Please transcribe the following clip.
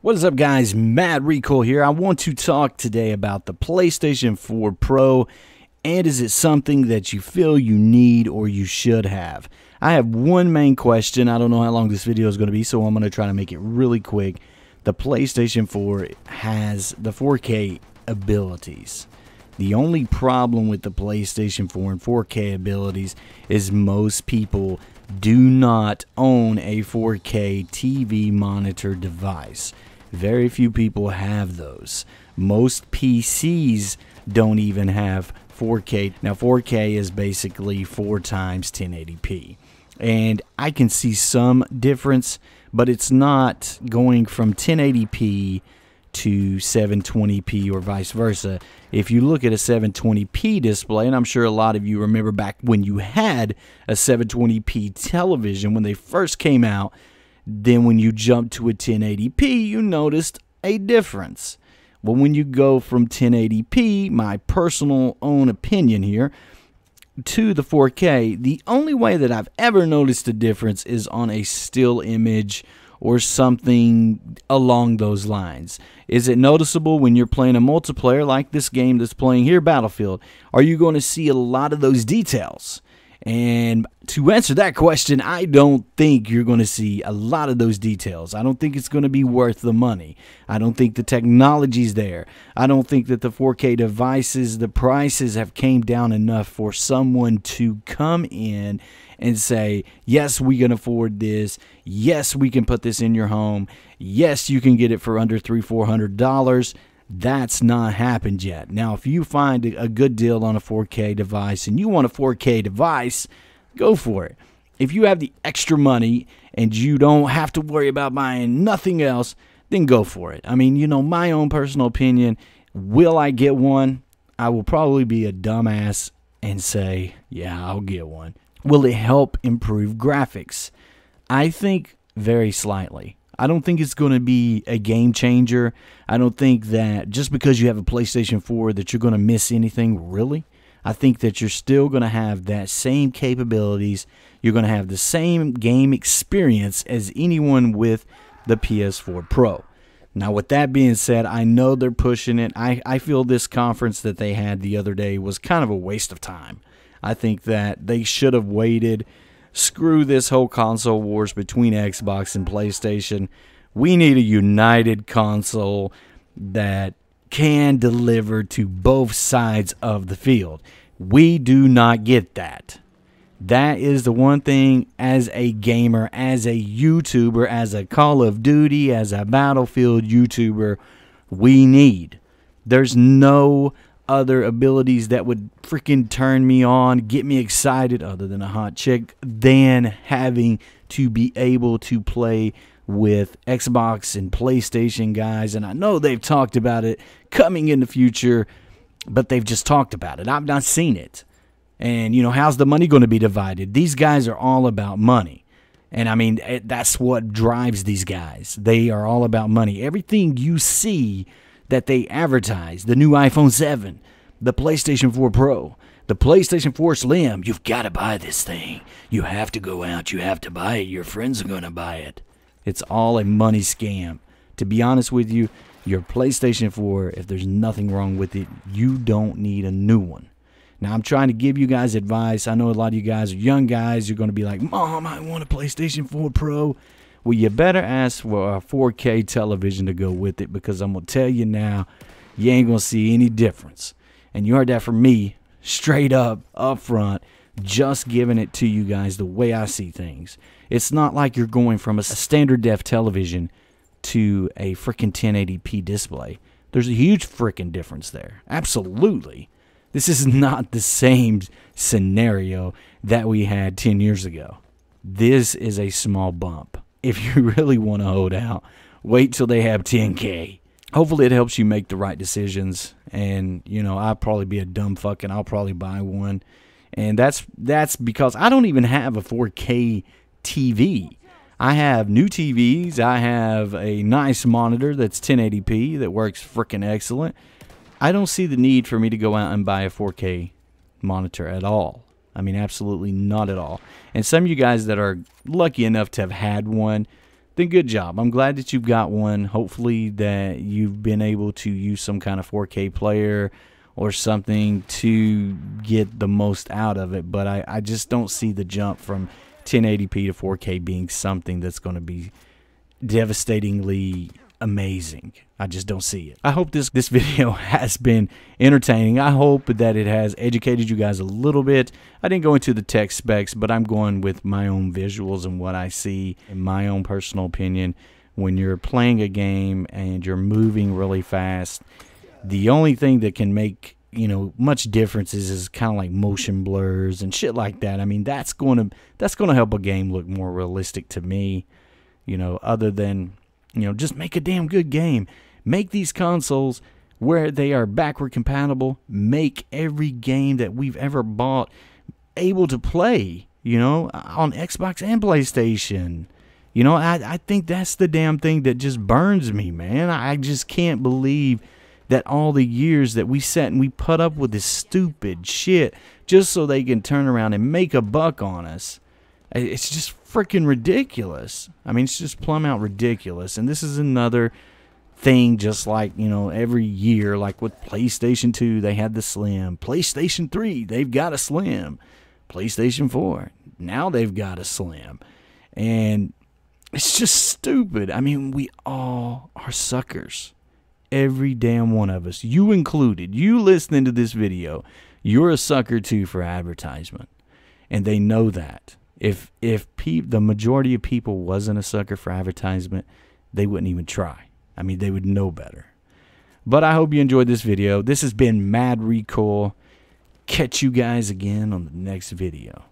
What is up, guys? MadRecoil here. I want to talk today about the PlayStation 4 Pro, and is it something that you feel you need or you should have? I have one main question. I don't know how long this video is going to be, so I'm going to try to make it really quick. The PlayStation 4 has the 4K abilities. The only problem with the PlayStation 4 and 4K abilities is most people do not own a 4K TV monitor device. Very few people have those. Most PCs don't even have 4K. Now 4K is basically 4 times 1080p. And I can see some difference, but it's not going from 1080p to 720p or vice versa. If you look at a 720p display, and I'm sure a lot of you remember back when you had a 720p television when they first came out, then when you jumped to a 1080p, you noticed a difference. Well, when you go from 1080p, my personal own opinion here, to the 4K, the only way that I've ever noticed a difference is on a still image or something along those lines. Is it noticeable when you're playing a multiplayer like this game that's playing here, Battlefield? Are you going to see a lot of those details? And to answer that question, I don't think you're going to see a lot of those details. I don't think it's going to be worth the money. I don't think the technology's there. I don't think that the 4K devices, the prices have came down enough for someone to come in and say, yes, we can afford this. Yes, we can put this in your home. Yes, you can get it for under $300-400. That's not happened yet. Now, if you find a good deal on a 4K device and you want a 4K device, go for it. If you have the extra money and you don't have to worry about buying nothing else, then go for it. I mean, you know, my own personal opinion, will I get one? I will probably be a dumbass and say, yeah, I'll get one. Will it help improve graphics? I think very slightly. I don't think it's going to be a game changer. I don't think that just because you have a PlayStation 4 that you're going to miss anything, really. I think that you're still going to have that same capabilities. You're going to have the same game experience as anyone with the PS4 Pro. Now, with that being said, I know they're pushing it. I feel this conference that they had the other day was kind of a waste of time. I think that they should have waited. Screw this whole console wars between Xbox and PlayStation. We need a united console that can deliver to both sides of the field. We do not get that. That is the one thing as a gamer, as a YouTuber, as a Call of Duty, as a Battlefield YouTuber, we need. There's no other abilities that would freaking turn me on, get me excited other than a hot chick, than having to be able to play with Xbox and PlayStation guys. And I know they've talked about it coming in the future, but they've just talked about it. I've not seen it. And, you know, how's the money going to be divided? These guys are all about money. And, I mean, that's what drives these guys. They are all about money. Everything you see that they advertise, the new iPhone 7, the PlayStation 4 Pro, the PlayStation 4 Slim, you've got to buy this thing. You have to go out. You have to buy it. Your friends are going to buy it. It's all a money scam. To be honest with you, your PlayStation 4, if there's nothing wrong with it, you don't need a new one. Now, I'm trying to give you guys advice. I know a lot of you guys are young guys. You're going to be like, Mom, I want a PlayStation 4 Pro. Well, you better ask for a 4K television to go with it, because I'm going to tell you now, you ain't going to see any difference. And you heard that from me, straight up front, just giving it to you guys the way I see things. It's not like you're going from a standard def television to a freaking 1080p display. There's a huge freaking difference there. Absolutely. This is not the same scenario that we had 10 years ago. This is a small bump. If you really want to hold out, wait till they have 10K. Hopefully it helps you make the right decisions. And, you know, I'll probably be a dumb fuck and I'll probably buy one. And that's because I don't even have a 4K TV. I have new TVs. I have a nice monitor that's 1080p that works freaking excellent. I don't see the need for me to go out and buy a 4K monitor at all. I mean, absolutely not at all. And some of you guys that are lucky enough to have had one, then good job. I'm glad that you've got one. Hopefully that you've been able to use some kind of 4K player or something to get the most out of it. But I just don't see the jump from 1080p to 4K being something that's going to be devastatingly amazing. I just don't see it. I hope this video has been entertaining. I hope that it has educated you guys a little bit. I didn't go into the tech specs, but I'm going with my own visuals and what I see in my own personal opinion. When you're playing a game and you're moving really fast, the only thing that can make, you know, much differences is kind of like motion blurs and shit like that. I mean, that's going to help a game look more realistic to me, you know, other than, you know, just make a damn good game. Make these consoles where they are backward compatible. Make every game that we've ever bought able to play, you know, on Xbox and PlayStation. You know, I think that's the damn thing that just burns me, man. I just can't believe that all the years that we sat and we put up with this stupid shit just so they can turn around and make a buck on us. It's just freaking ridiculous. I mean, it's just plumb out ridiculous. And this is another thing, just like, you know, every year, like with PlayStation 2, they had the Slim. PlayStation 3, they've got a Slim. PlayStation 4, now they've got a Slim. And it's just stupid. I mean, we all are suckers. Every damn one of us, you included. You listening to this video, you're a sucker too for advertisement. And they know that. If the majority of people wasn't a sucker for advertisement, they wouldn't even try. I mean, they would know better. But I hope you enjoyed this video. This has been MadRecoil. Catch you guys again on the next video.